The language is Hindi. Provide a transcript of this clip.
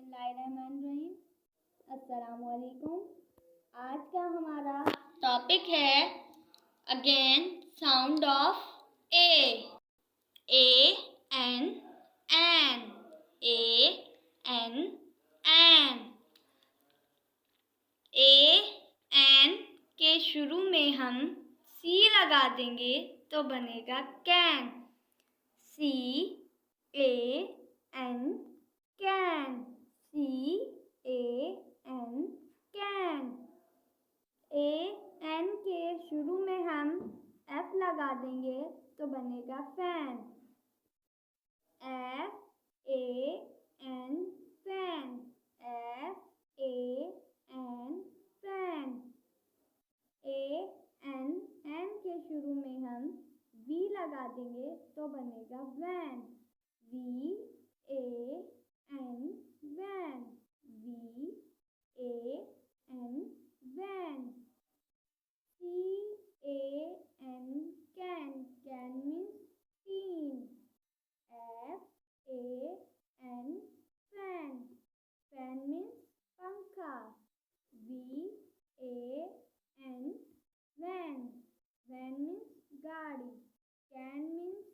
बिस्मिल्लाहिर्रहमानिर्रहीम। अस्सलामुअलैकुम। आज का हमारा टॉपिक है again sound of A N N N N. N के शुरू में हम सी लगा देंगे तो बनेगा can. C A N can. C A N can. A N के शुरू में हम एफ लगा देंगे तो बनेगा fan. F A N fan. F A N fan. A N N के शुरू में हम वी लगा देंगे तो बनेगा van. V A N van. V A N van. C A N can. Can means tin. F A N fan. Fan means पंखा। V A N van. Van means गाड़ी। Can means